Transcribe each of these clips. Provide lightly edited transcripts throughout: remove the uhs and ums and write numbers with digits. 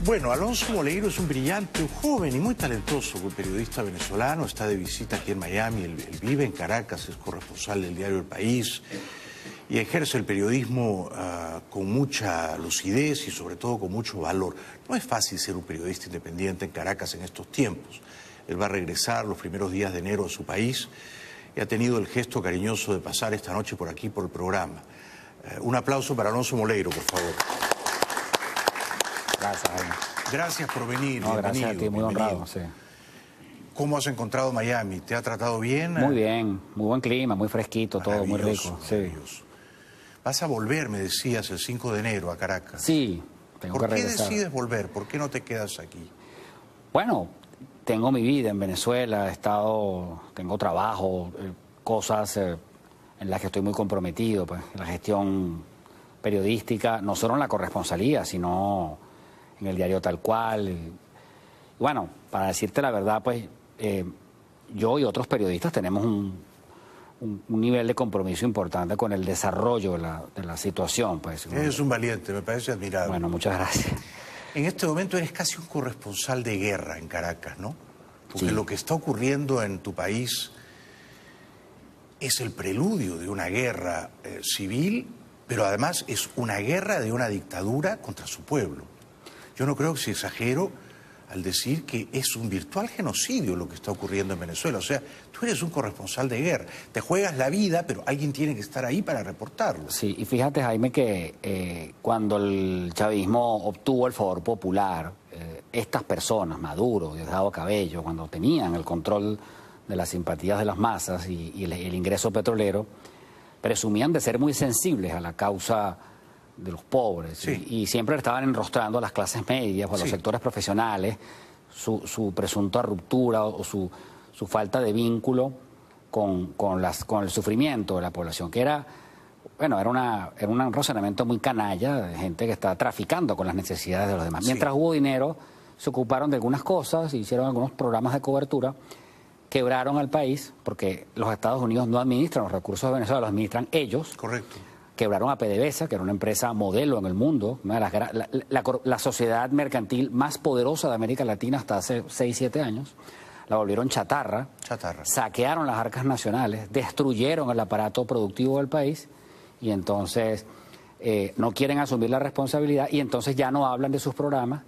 Bueno, Alonso Moleiro es un brillante, un joven y muy talentoso periodista venezolano. Está de visita aquí en Miami. Él vive en Caracas, es corresponsal del diario El País y ejerce el periodismo con mucha lucidez y sobre todo con mucho valor. No es fácil ser un periodista independiente en Caracas en estos tiempos. Él va a regresar los primeros días de enero a su país y ha tenido el gesto cariñoso de pasar esta noche por aquí, por el programa. Un aplauso para Alonso Moleiro, por favor. Gracias. Gracias por venir. No, gracias a ti, muy honrado. Sí. ¿Cómo has encontrado Miami? ¿Te ha tratado bien? Muy bien, muy buen clima, muy fresquito, todo muy rico. Sí. Vas a volver, me decías, el 5 de enero a Caracas. Sí, tengo que regresar. ¿Por qué decides volver? ¿Por qué no te quedas aquí? Bueno, tengo mi vida en Venezuela, tengo trabajo, cosas en las que estoy muy comprometido, pues, la gestión periodística, no solo en la corresponsalía, sino en el diario Tal Cual. Y bueno, para decirte la verdad, pues yo y otros periodistas tenemos un nivel de compromiso importante con el desarrollo de la situación. Pues. Eres un valiente, me parece admirable. Bueno, muchas gracias. En este momento eres casi un corresponsal de guerra en Caracas, ¿no? Porque Sí. Lo que está ocurriendo en tu país es el preludio de una guerra civil, pero además es una guerra de una dictadura contra su pueblo. Yo no creo que se exagero al decir que es un virtual genocidio lo que está ocurriendo en Venezuela. O sea, tú eres un corresponsal de guerra, te juegas la vida, pero alguien tiene que estar ahí para reportarlo. Sí, y fíjate, Jaime, que cuando el chavismo obtuvo el favor popular, estas personas, Maduro, Diosdado Cabello, cuando tenían el control de las simpatías de las masas y el ingreso petrolero, presumían de ser muy sensibles a la causa de los pobres. Sí. Y siempre estaban enrostrando a las clases medias o a los Sí. sectores profesionales su presunta ruptura o su falta de vínculo con el sufrimiento de la población, que era un razonamiento muy canalla de gente que está traficando con las necesidades de los demás. Sí. Mientras hubo dinero, se ocuparon de algunas cosas, hicieron algunos programas de cobertura, quebraron al país, porque los Estados Unidos no administran los recursos de Venezuela, los administran ellos. Correcto. Quebraron a PDVSA, que era una empresa modelo en el mundo, una de la sociedad mercantil más poderosa de América Latina hasta hace 6, 7 años. La volvieron chatarra, saquearon las arcas nacionales, destruyeron el aparato productivo del país y entonces no quieren asumir la responsabilidad y entonces ya no hablan de sus programas,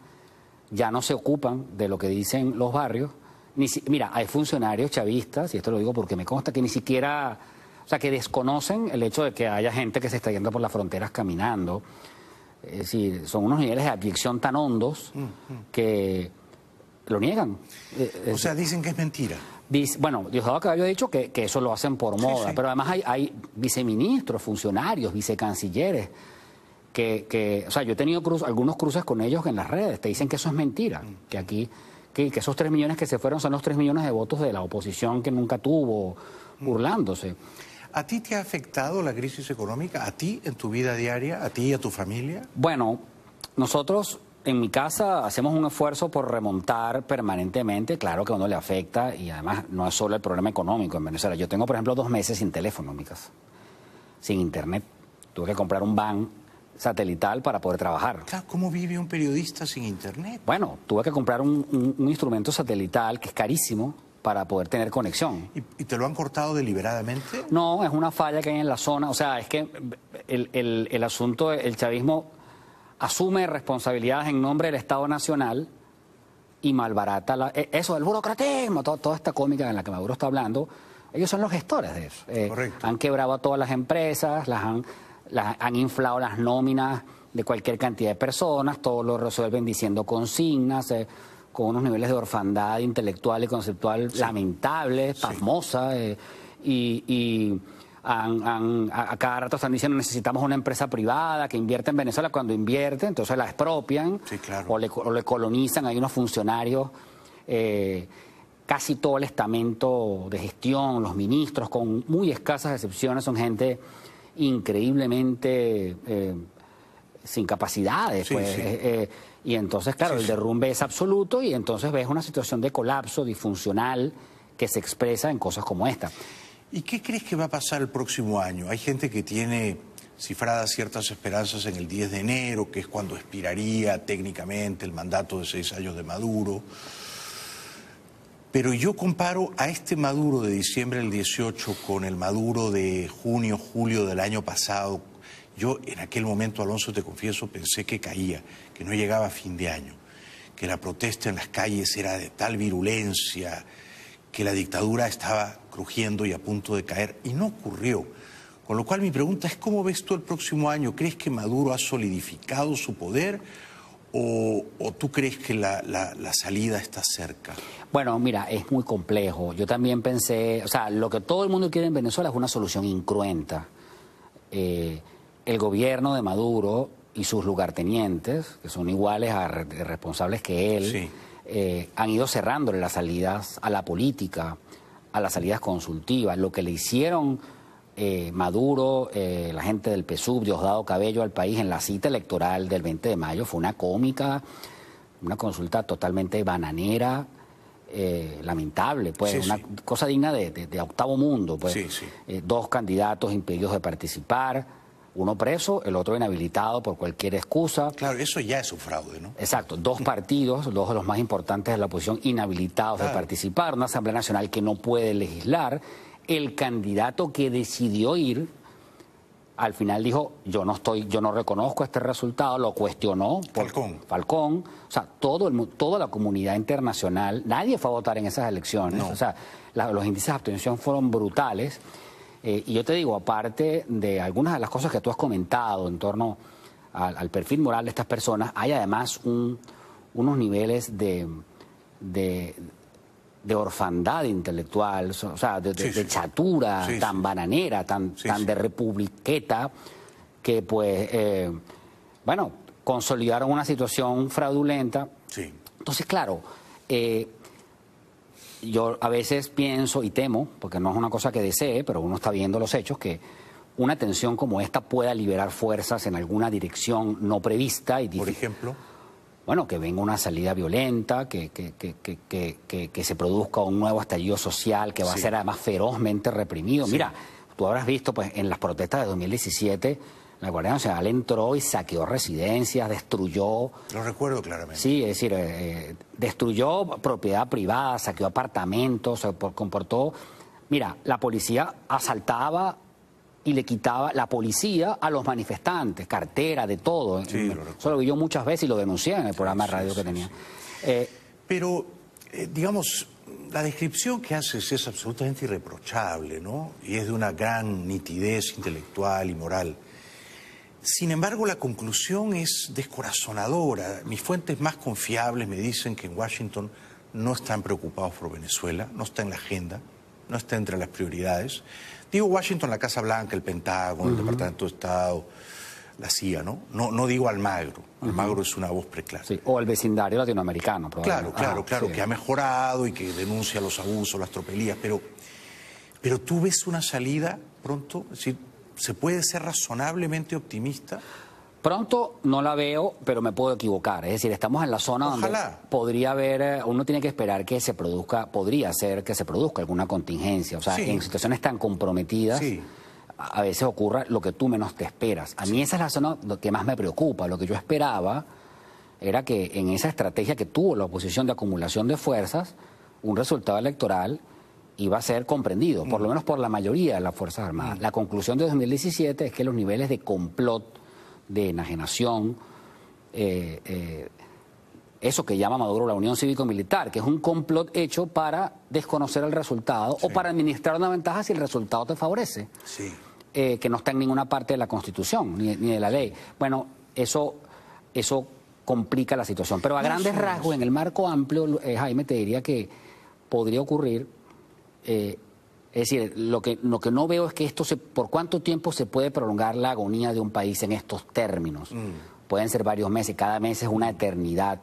ya no se ocupan de lo que dicen los barrios. Mira, hay funcionarios chavistas, y esto lo digo porque me consta, que ni siquiera... O sea, que desconocen el hecho de que haya gente que se está yendo por las fronteras caminando. Es decir, son unos niveles de abyección tan hondos que lo niegan. O sea, dicen que es mentira. Bueno, Diosdado Cabello ha dicho que eso lo hacen por moda, sí. pero además hay viceministros, funcionarios, vicecancilleres, o sea, yo he tenido algunos cruces con ellos en las redes, te dicen que eso es mentira, que aquí... Que esos 3 millones que se fueron son los 3 millones de votos de la oposición que nunca tuvo, burlándose. ¿A ti te ha afectado la crisis económica? ¿A ti en tu vida diaria? ¿A ti y a tu familia? Bueno, nosotros en mi casa hacemos un esfuerzo por remontar permanentemente. Claro que a uno le afecta y además no es solo el problema económico en Venezuela. Yo tengo, por ejemplo, 2 meses sin teléfono en mi casa, sin internet. Tuve que comprar un van satelital para poder trabajar. Claro, ¿cómo vive un periodista sin internet? Bueno, tuve que comprar un instrumento satelital que es carísimo para poder tener conexión. ¿Y te lo han cortado deliberadamente? No, es una falla que hay en la zona. O sea, es que el asunto, el chavismo asume responsabilidades en nombre del Estado Nacional y malbarata eso, el burocratismo, toda esta cómica en la que Maduro está hablando. Ellos son los gestores de eso. Correcto. Han quebrado a todas las empresas, han inflado las nóminas de cualquier cantidad de personas, todo lo resuelven diciendo consignas, con unos niveles de orfandad intelectual y conceptual lamentables, pasmosa, y a cada rato están diciendo necesitamos una empresa privada que invierta en Venezuela. Cuando invierte, entonces la expropian, claro. o le colonizan. Hay unos funcionarios, casi todo el estamento de gestión, los ministros, con muy escasas excepciones, son gente increíblemente sin capacidades, y entonces, claro, el derrumbe es absoluto y entonces ves una situación de colapso disfuncional que se expresa en cosas como esta. ¿Y qué crees que va a pasar el próximo año? Hay gente que tiene cifradas ciertas esperanzas en el 10 de enero, que es cuando expiraría técnicamente el mandato de 6 años de Maduro. Pero yo comparo a este Maduro de diciembre del 18 con el Maduro de junio, julio del año pasado. Yo en aquel momento, Alonso, te confieso, pensé que caía, que no llegaba a fin de año, que la protesta en las calles era de tal virulencia, que la dictadura estaba crujiendo y a punto de caer, y no ocurrió. Con lo cual mi pregunta es, ¿cómo ves tú el próximo año? ¿Crees que Maduro ha solidificado su poder o tú crees que la salida está cerca? Bueno, mira, es muy complejo. Yo también pensé, o sea, lo que todo el mundo quiere en Venezuela es una solución incruenta. El gobierno de Maduro y sus lugartenientes, que son iguales a responsables que él, sí, han ido cerrándole las salidas a la política, a las salidas consultivas. Lo que le hicieron Maduro, la gente del PSUV, Diosdado Cabello al país en la cita electoral del 20 de mayo fue una cómica, una consulta totalmente bananera, lamentable, pues, sí, una cosa digna de octavo mundo, pues. Sí, sí. 2 candidatos impedidos de participar, uno preso, el otro inhabilitado por cualquier excusa. Claro, eso ya es un fraude, ¿no? Exacto, 2 partidos, 2 de los más importantes de la oposición, inhabilitados de participar, una Asamblea Nacional que no puede legislar. El candidato que decidió ir, al final dijo, yo no reconozco este resultado, lo cuestionó. Falcón. O sea, toda la comunidad internacional, nadie fue a votar en esas elecciones. No. O sea, los índices de abstención fueron brutales. Y yo te digo, aparte de algunas de las cosas que tú has comentado en torno al perfil moral de estas personas, hay además unos niveles de orfandad intelectual, o sea, de chatura tan bananera, tan de republiqueta, que pues, bueno, consolidaron una situación fraudulenta. Sí. Entonces, claro, yo a veces pienso y temo, porque no es una cosa que desee, pero uno está viendo los hechos, que una tensión como esta pueda liberar fuerzas en alguna dirección no prevista. Y por ejemplo, bueno, que venga una salida violenta, que se produzca un nuevo estallido social que va a ser además ferozmente reprimido. Sí. Mira, tú habrás visto pues en las protestas de 2017, la Guardia Nacional entró y saqueó residencias, destruyó... Lo recuerdo claramente. Sí, es decir, destruyó propiedad privada, saqueó apartamentos, se comportó... Mira, la policía asaltaba y le quitaba la policía a los manifestantes, cartera, de todo. Sí, eso lo vi yo muchas veces y lo denuncié en el programa de radio que tenía. Pero, digamos, la descripción que haces es absolutamente irreprochable, ¿no? Y es de una gran nitidez intelectual y moral. Sin embargo, la conclusión es descorazonadora. Mis fuentes más confiables me dicen que en Washington no están preocupados por Venezuela, no está en la agenda, no está entre las prioridades. Digo Washington, la Casa Blanca, el Pentágono, el Departamento de Estado, la CIA, ¿no? No digo Almagro. Almagro es una voz preclara. Sí, o el vecindario latinoamericano, probablemente. Claro, sí, que ha mejorado y que denuncia los abusos, las tropelías, pero tú ves una salida pronto, es decir, ¿se puede ser razonablemente optimista? Pronto no la veo, pero me puedo equivocar. Es decir, estamos en la zona donde podría haber, uno tiene que esperar que se produzca, podría ser que se produzca alguna contingencia. O sea, en situaciones tan comprometidas, a veces ocurra lo que tú menos te esperas. A mí esa es la zona que más me preocupa. Lo que yo esperaba era que en esa estrategia que tuvo la oposición de acumulación de fuerzas, un resultado electoral iba a ser comprendido, por lo menos por la mayoría de las Fuerzas Armadas. La conclusión de 2017 es que los niveles de complot, de enajenación, eso que llama Maduro la Unión Cívico-Militar, que es un complot hecho para desconocer el resultado o para administrar una ventaja si el resultado te favorece, que no está en ninguna parte de la Constitución ni de la ley. Bueno, eso complica la situación. Pero a grandes rasgos, en el marco amplio, Jaime, te diría que podría ocurrir... es decir, lo que no veo es que por cuánto tiempo se puede prolongar la agonía de un país en estos términos. Pueden ser varios meses, cada mes es una eternidad.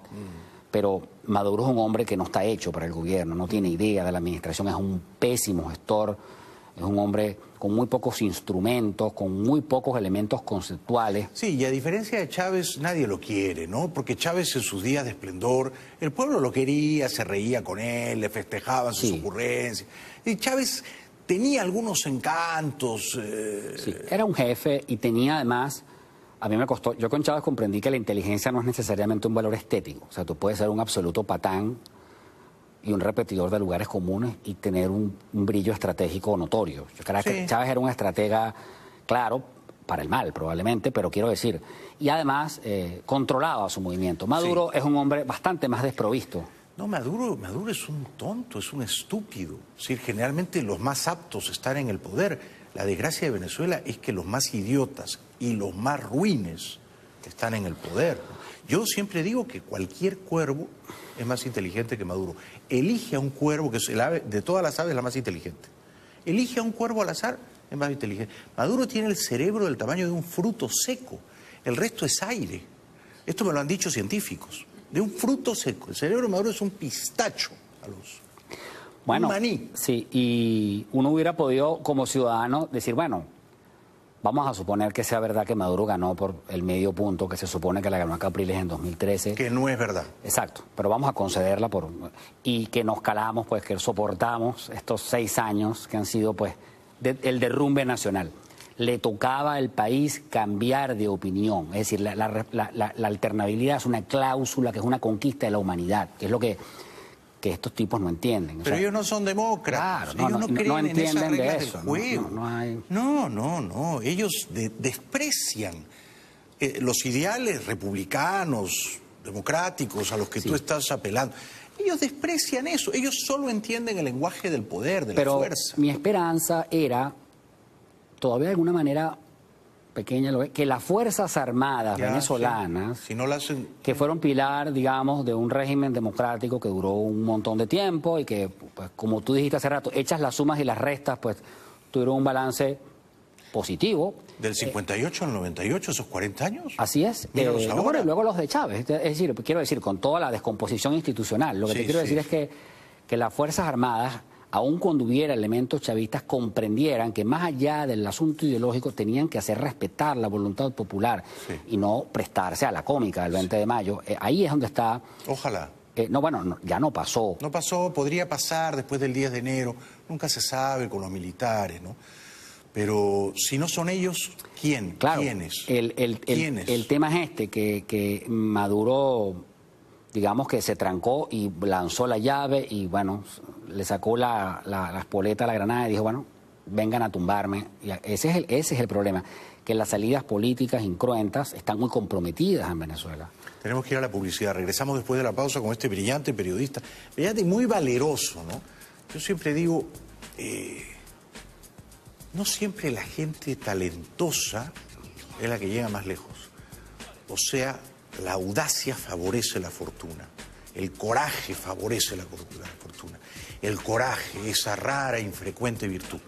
Pero Maduro es un hombre que no está hecho para el gobierno, no tiene idea de la administración, es un pésimo gestor, es un hombre con muy pocos instrumentos, con muy pocos elementos conceptuales. Sí, y a diferencia de Chávez, nadie lo quiere, ¿no? Porque Chávez en sus días de esplendor, el pueblo lo quería, se reía con él, le festejaban sus ocurrencias. Y Chávez tenía algunos encantos. Sí, era un jefe y tenía además, a mí me costó, yo con Chávez comprendí que la inteligencia no es necesariamente un valor estético. O sea, tú puedes ser un absoluto patán y un repetidor de lugares comunes y tener un brillo estratégico notorio. Yo creo que Chávez era un estratega, claro, para el mal probablemente, pero quiero decir, y además controlaba su movimiento. Maduro es un hombre bastante más desprovisto. No, Maduro es un tonto, es un estúpido. Es decir, generalmente los más aptos están en el poder. La desgracia de Venezuela es que los más idiotas y los más ruines están en el poder. Yo siempre digo que cualquier cuervo es más inteligente que Maduro. Elige a un cuervo, que es el ave, de todas las aves la más inteligente. Elige a un cuervo al azar, es más inteligente. Maduro tiene el cerebro del tamaño de un fruto seco. El resto es aire. Esto me lo han dicho científicos. De un fruto seco. El cerebro de Maduro es un pistacho a los... Bueno, un maní. Sí, y uno hubiera podido como ciudadano decir, bueno, vamos a suponer que sea verdad que Maduro ganó por el medio punto, que se supone que la ganó a Capriles en 2013. Que no es verdad. Exacto, pero vamos a concederla y que nos calamos, pues que soportamos estos 6 años que han sido pues el derrumbe nacional. Le tocaba al país cambiar de opinión, es decir, la alternabilidad es una cláusula que es una conquista de la humanidad, que es lo que estos tipos no entienden. Pero ellos no son demócratas, claro, ellos no creen en esas reglas del juego. No, ellos desprecian los ideales republicanos, democráticos a los que tú estás apelando. Ellos desprecian eso, ellos solo entienden el lenguaje del poder, de la fuerza. Mi esperanza era, todavía de alguna manera pequeña, que las Fuerzas Armadas venezolanas, si no la hacen... que fueron pilar, digamos, de un régimen democrático que duró un montón de tiempo y que, pues, como tú dijiste hace rato, hechas las sumas y las restas, pues tuvieron un balance positivo. Del 58 al 98, esos 40 años. Así es. Luego los de Chávez. Es decir, quiero decir, con toda la descomposición institucional, lo que te quiero decir es que las Fuerzas Armadas, aun cuando hubiera elementos chavistas, comprendieran que más allá del asunto ideológico tenían que hacer respetar la voluntad popular y no prestarse a la cómica del 20 de mayo. Ahí es donde está... Ojalá. Ya no pasó. No pasó, podría pasar después del 10 de enero, nunca se sabe con los militares, ¿no? Pero si no son ellos, ¿quién? Claro, ¿Quiénes? El tema es que Maduro, digamos que se trancó y lanzó la llave y, bueno, le sacó la espoleta a la granada y dijo, bueno, vengan a tumbarme. Y ese es el problema, que las salidas políticas incruentas están muy comprometidas en Venezuela. Tenemos que ir a la publicidad. Regresamos después de la pausa con este brillante periodista, brillante y muy valeroso, ¿no? Yo siempre digo, no siempre la gente talentosa es la que llega más lejos. O sea, la audacia favorece la fortuna, el coraje favorece la fortuna, el coraje, esa rara e infrecuente virtud.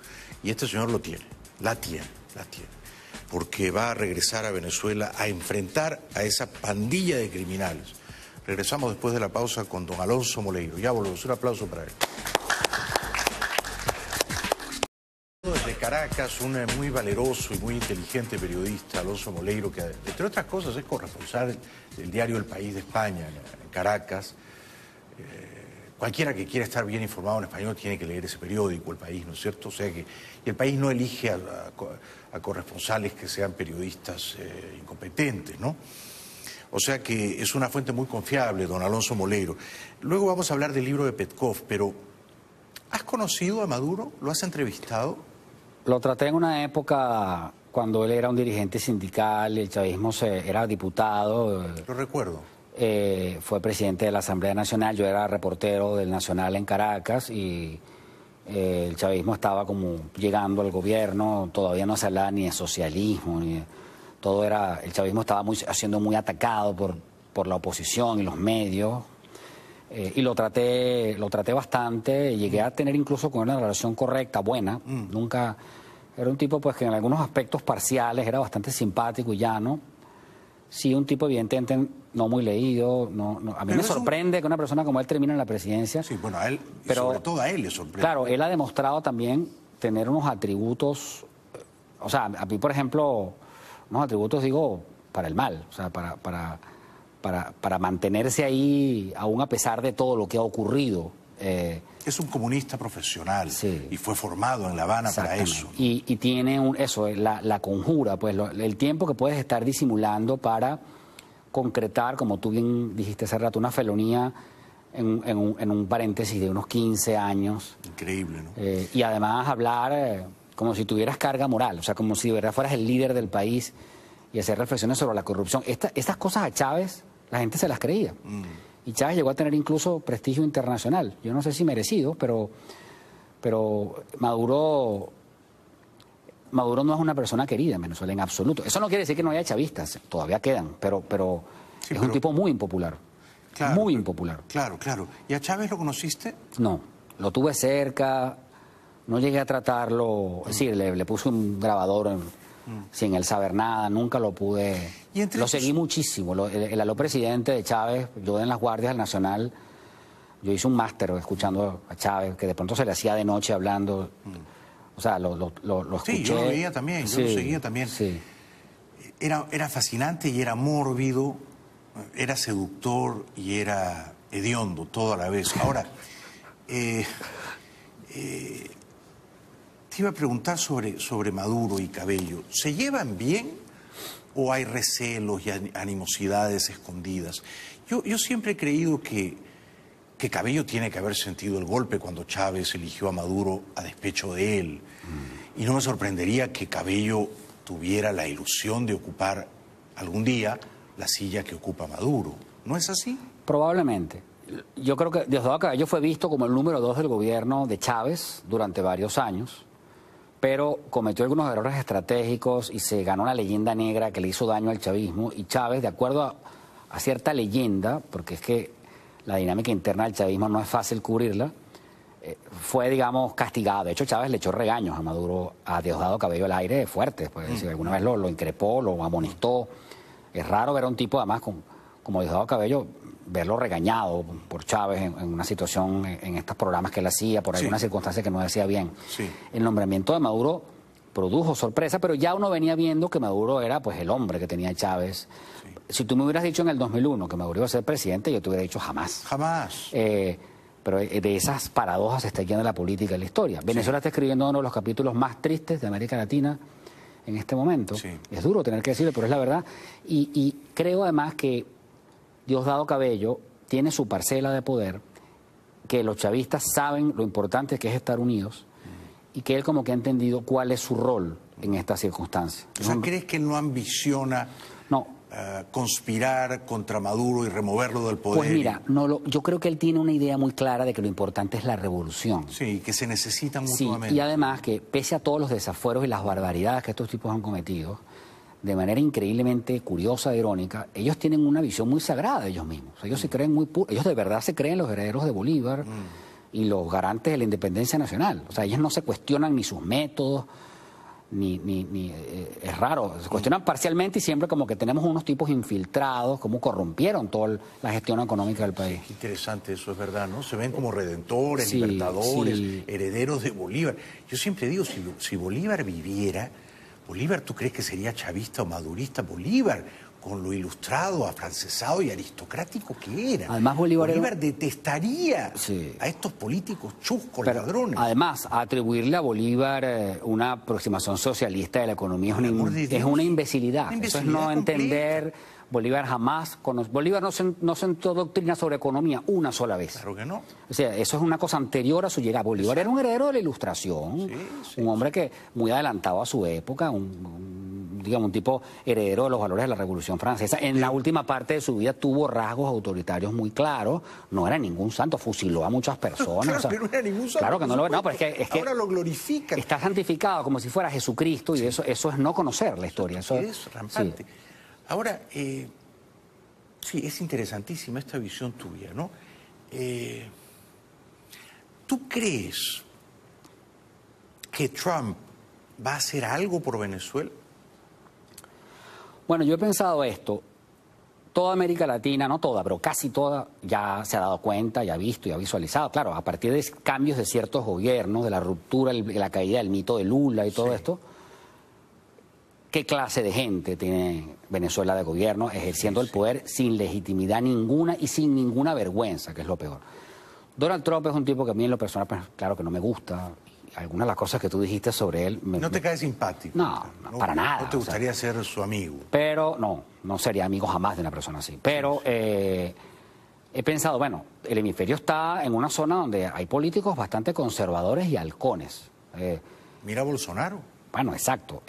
Y este señor lo tiene, la tiene, porque va a regresar a Venezuela a enfrentar a esa pandilla de criminales. Regresamos después de la pausa con don Alonso Moleiro. Ya volvemos, un aplauso para él. Desde Caracas, un muy valeroso y muy inteligente periodista, Alonso Moleiro, que entre otras cosas es corresponsal del diario El País de España, en Caracas. Cualquiera que quiera estar bien informado en español tiene que leer ese periódico, El País, ¿no es cierto? O sea que y El País no elige a corresponsales que sean periodistas incompetentes, ¿no? O sea que es una fuente muy confiable, don Alonso Moleiro. Luego vamos a hablar del libro de Petkov, pero ¿has conocido a Maduro? ¿Lo has entrevistado? Lo traté en una época cuando él era un dirigente sindical, el chavismo era diputado. Lo recuerdo. Fue presidente de la Asamblea Nacional, yo era reportero del Nacional en Caracas y el chavismo estaba como llegando al gobierno, todavía no se hablaba ni de socialismo, el chavismo estaba siendo muy atacado por la oposición y los medios. Y lo traté bastante, llegué a tener incluso con una relación correcta, buena, nunca, era un tipo pues que en algunos aspectos parciales era bastante simpático y llano, sí un tipo evidentemente no muy leído, a mí me sorprende que una persona como él termine en la presidencia. Sí, bueno, a él, pero sobre todo a él le sorprende. Claro, él ha demostrado también tener unos atributos, o sea, a mí por ejemplo, unos atributos digo para el mal, o sea, para mantenerse ahí, aún a pesar de todo lo que ha ocurrido. Es un comunista profesional, sí, y fue formado en La Habana para eso. Y tiene la conjura, pues el tiempo que puedes estar disimulando para concretar, como tú bien dijiste hace rato, una felonía en un paréntesis de unos 15 años. Increíble, ¿no? Y además hablar como si tuvieras carga moral, o sea, como si de verdad fueras el líder del país y hacer reflexiones sobre la corrupción. Estas cosas a Chávez la gente se las creía. Y Chávez llegó a tener incluso prestigio internacional. Yo no sé si merecido, pero Maduro no es una persona querida en Venezuela en absoluto. Eso no quiere decir que no haya chavistas, todavía quedan, pero es un tipo muy impopular. Claro, muy impopular. Claro, claro. ¿Y a Chávez lo conociste? No, lo tuve cerca, no llegué a tratarlo, es decir, le puse un grabador sin él saber nada, nunca lo pude. Lo seguí muchísimo. El aló presidente de Chávez, yo en las guardias del Nacional, yo hice un máster escuchando a Chávez, que de pronto se le hacía de noche hablando. O sea, lo escuché. Sí, yo lo veía también, yo lo seguía también. Sí. Era fascinante y era mórbido, era seductor y era hediondo todo a la vez. Ahora, te iba a preguntar sobre Maduro y Cabello. ¿Se llevan bien o hay recelos y animosidades escondidas? Yo siempre he creído que Cabello tiene que haber sentido el golpe cuando Chávez eligió a Maduro a despecho de él. Y no me sorprendería que Cabello tuviera la ilusión de ocupar algún día la silla que ocupa Maduro. ¿No es así? Probablemente. Yo creo que Diosdado Cabello fue visto como el número 2 del gobierno de Chávez durante varios años, pero cometió algunos errores estratégicos y se ganó una leyenda negra que le hizo daño al chavismo. Y Chávez, de acuerdo a cierta leyenda, porque es que la dinámica interna del chavismo no es fácil cubrirla, fue, digamos, castigado. De hecho, Chávez le echó regaños a Maduro, a Diosdado Cabello al aire fuertes. Pues, si alguna vez lo increpó, lo amonestó. Es raro ver a un tipo, además, como Diosdado Cabello, verlo regañado por Chávez en una situación, en estos programas que él hacía, por alguna circunstancia que no decía bien. Sí. El nombramiento de Maduro produjo sorpresa, pero ya uno venía viendo que Maduro era pues el hombre que tenía Chávez. Sí. Si tú me hubieras dicho en el 2001 que Maduro iba a ser presidente, yo te hubiera dicho jamás. Jamás. Pero de esas paradojas se está yendo la política y la historia. Venezuela está escribiendo uno de los capítulos más tristes de América Latina en este momento. Sí. Es duro tener que decirlo, pero es la verdad. Y creo además que Diosdado Cabello tiene su parcela de poder, que los chavistas saben lo importante que es estar unidos y que él como que ha entendido cuál es su rol en estas circunstancias. O sea, ¿crees que no ambiciona conspirar contra Maduro y removerlo del poder? Pues mira, yo creo que él tiene una idea muy clara de que lo importante es la revolución. Sí, que se necesitan mutuamente. Sí, y además que pese a todos los desafueros y las barbaridades que estos tipos han cometido, de manera increíblemente curiosa e irónica, ellos tienen una visión muy sagrada de ellos mismos. Ellos se creen ellos de verdad se creen los herederos de Bolívar y los garantes de la independencia nacional. O sea, ellos no se cuestionan ni sus métodos, es raro, se cuestionan parcialmente y siempre como que tenemos unos tipos infiltrados, como corrompieron toda la gestión económica del país. Qué interesante eso, es verdad, ¿no? Se ven como redentores, libertadores, herederos de Bolívar. Yo siempre digo, si Bolívar viviera, Bolívar, ¿tú crees que sería chavista o madurista? Bolívar, con lo ilustrado, afrancesado y aristocrático que era. Además, Bolívar detestaría a estos políticos chuscos, ladrones. Además, atribuirle a Bolívar una aproximación socialista de la economía es una imbecilidad. Eso es no entender. Bolívar jamás Bolívar no sentó doctrina sobre economía una sola vez. Claro que no. O sea, eso es una cosa anterior a su llegada. Bolívar era un heredero de la Ilustración, un hombre que muy adelantado a su época, un tipo heredero de los valores de la Revolución Francesa. En la última parte de su vida tuvo rasgos autoritarios muy claros. No era ningún santo, fusiló a muchas personas. Claro, que no era ningún santo. Claro que no lo era. No, pero es que ahora lo glorifican. Está santificado como si fuera Jesucristo y eso es no conocer la historia. Eso es rampante. Ahora, sí, es interesantísima esta visión tuya, ¿no? ¿Tú crees que Trump va a hacer algo por Venezuela? Bueno, yo he pensado esto. Toda América Latina, no toda, pero casi toda, ya se ha dado cuenta, ya ha visto y ha visualizado. Claro, a partir de cambios de ciertos gobiernos, de la ruptura, de la caída del mito de Lula y todo esto, ¿qué clase de gente tiene Venezuela de gobierno ejerciendo el poder sin legitimidad ninguna y sin ninguna vergüenza, que es lo peor? Donald Trump es un tipo que a mí en lo personal, pues, claro que no me gusta. Algunas de las cosas que tú dijiste sobre él... ¿No te cae simpático? No, para nada. ¿No te gustaría ser su amigo? Pero no sería amigo jamás de una persona así. Pero he pensado, bueno, el hemisferio está en una zona donde hay políticos bastante conservadores y halcones. Mira Bolsonaro. Bueno, exacto.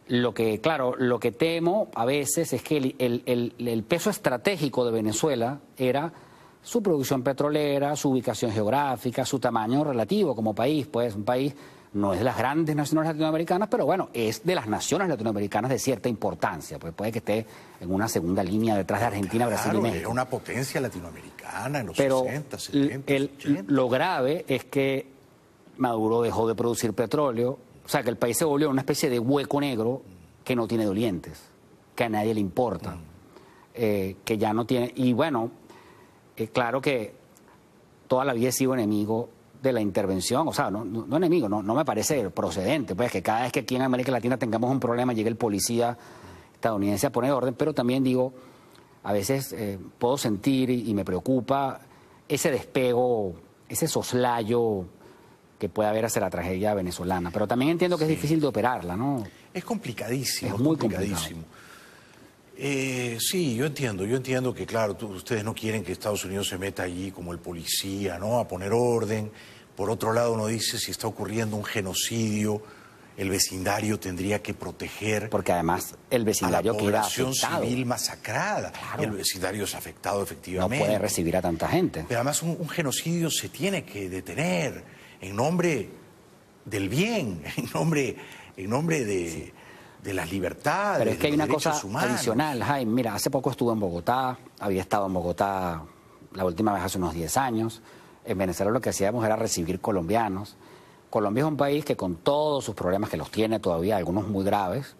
Lo que temo a veces es que el peso estratégico de Venezuela era su producción petrolera, su ubicación geográfica, su tamaño relativo como país. Pues un país no es de las grandes naciones latinoamericanas, pero bueno, es de las naciones latinoamericanas de cierta importancia. Pues puede que esté en una segunda línea detrás de Argentina, claro, Brasil y México. Era una potencia latinoamericana en los 60, 70, 80. Lo grave es que Maduro dejó de producir petróleo, o sea, que el país se volvió una especie de hueco negro que no tiene dolientes, que a nadie le importa, que ya no tiene... Y bueno, claro que toda la vida he sido enemigo de la intervención, o sea, no enemigo, no me parece procedente, pues que cada vez que aquí en América Latina tengamos un problema llegue el policía estadounidense a poner orden, pero también digo, a veces puedo sentir y me preocupa ese despego, ese soslayo que puede haber hacia la tragedia venezolana, pero también entiendo que es difícil de operarla, ¿no? Es complicadísimo, es muy complicadísimo. Sí, yo entiendo que, claro, ustedes no quieren que Estados Unidos se meta allí como el policía, ¿no?, a poner orden. Por otro lado, uno dice, si está ocurriendo un genocidio, el vecindario tendría que proteger... Porque además el vecindario queda afectado. A la población civil masacrada. Claro. Y el vecindario es afectado, efectivamente. No puede recibir a tanta gente. Pero además un genocidio se tiene que detener en nombre del bien, en nombre de... de las libertades, pero es que hay una cosa humanos. Adicional, Jaime. Mira, hace poco estuve en Bogotá, había estado en Bogotá la última vez hace unos 10 años. En Venezuela lo que hacíamos era recibir colombianos. Colombia es un país que con todos sus problemas, que los tiene todavía, algunos muy graves,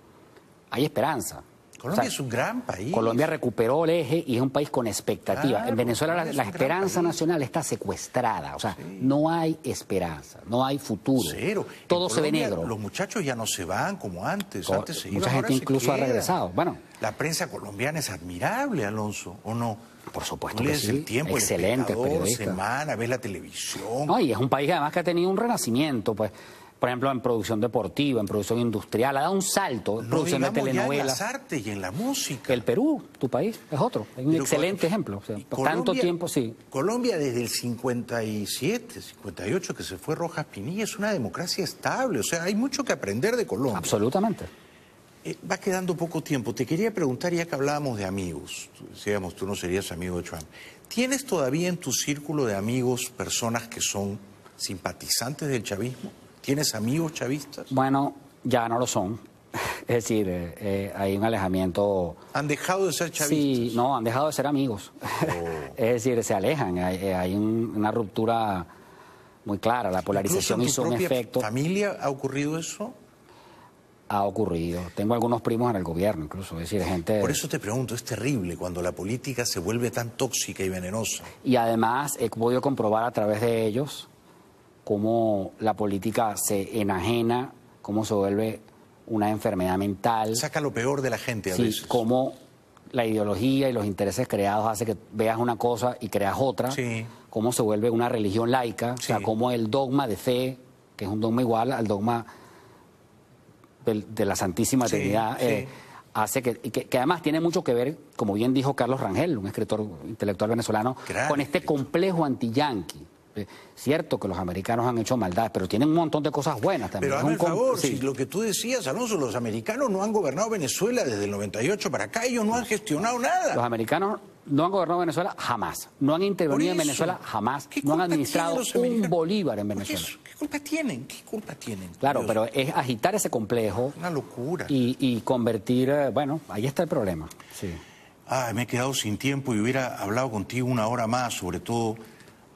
hay esperanza. Colombia es un gran país. Colombia recuperó el eje y es un país con expectativa. Claro, en Venezuela la esperanza nacional está secuestrada. O sea, no hay esperanza, no hay futuro. Cero. Todo se ve negro. Los muchachos ya no se van como antes. Antes se iban, mucha gente incluso ha regresado. Bueno, la prensa colombiana es admirable, Alonso, ¿o no? Por supuesto que sí. El Tiempo, excelente periodista. Semana, ves la televisión. No, y es un país además que ha tenido un renacimiento, pues, por ejemplo, en producción deportiva, en producción industrial, ha dado un salto en producción de telenovelas. Ya en las artes y en la música. El Perú, tu país, es otro, es un excelente ejemplo. O sea, por tanto tiempo, sí. Colombia desde el 57, 58, que se fue Rojas Pinilla, es una democracia estable. O sea, hay mucho que aprender de Colombia. Absolutamente. Va quedando poco tiempo. Te quería preguntar, ya que hablábamos de amigos, decíamos, tú no serías amigo de Trump. ¿Tienes todavía en tu círculo de amigos personas que son simpatizantes del chavismo? ¿Tienes amigos chavistas? Bueno, ya no lo son. Es decir, hay un alejamiento... ¿Han dejado de ser chavistas? Sí, no, han dejado de ser amigos. Oh. Es decir, se alejan. Hay una ruptura muy clara. La polarización hizo un efecto. ¿En tu familia ha ocurrido eso? Ha ocurrido. Tengo algunos primos en el gobierno, incluso. Es decir, gente... Por eso te pregunto, es terrible cuando la política se vuelve tan tóxica y venenosa. Y además he podido comprobar a través de ellos cómo la política se enajena, cómo se vuelve una enfermedad mental. Saca lo peor de la gente a veces. Sí, cómo la ideología y los intereses creados hace que veas una cosa y creas otra. Sí. Cómo se vuelve una religión laica. Sí. O sea, cómo el dogma de fe, que es un dogma igual al dogma de la Santísima Trinidad, hace que además tiene mucho que ver, como bien dijo Carlos Rangel, un escritor intelectual venezolano, con este complejo anti-yanqui. Cierto que los americanos han hecho maldad, pero tienen un montón de cosas buenas también. Pero hazme el favor, si lo que tú decías, Alonso, los americanos no han gobernado Venezuela desde el 98 para acá, ellos no han gestionado nada. Los americanos no han gobernado Venezuela jamás, no han intervenido en Venezuela jamás, no han administrado un bolívar en Venezuela. ¿Qué culpa tienen? ¿Qué culpa tienen? Claro, Dios. Pero es agitar ese complejo. Una locura. Y convertir, bueno, ahí está el problema. Sí. Me he quedado sin tiempo y hubiera hablado contigo una hora más, sobre todo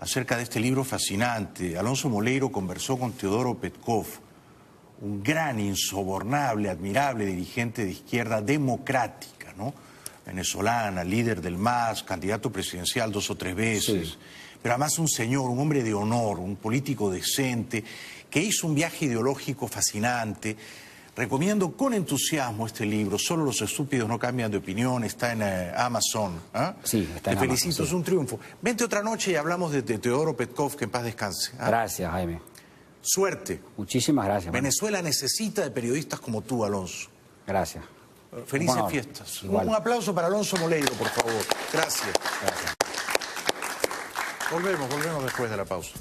acerca de este libro fascinante. Alonso Moleiro conversó con Teodoro Petkov, un gran, insobornable, admirable dirigente de izquierda democrática, ¿no? Venezolana, líder del MAS, candidato presidencial 2 o 3 veces, sí. Pero además un señor, un hombre de honor, un político decente, que hizo un viaje ideológico fascinante, Recomiendo con entusiasmo este libro, Solo los estúpidos no cambian de opinión, está en Amazon. ¿Ah? Sí, está en Te felicito, Amazon, sí. Es un triunfo. Vente otra noche y hablamos de Teodoro Petkov, que en paz descanse. ¿Ah? Gracias, Jaime. Suerte. Muchísimas gracias. Venezuela necesita de periodistas como tú, Alonso. Gracias. Felices Bueno, fiestas. igual. Un aplauso para Alonso Moleiro, por favor. Gracias. Gracias. Volvemos después de la pausa.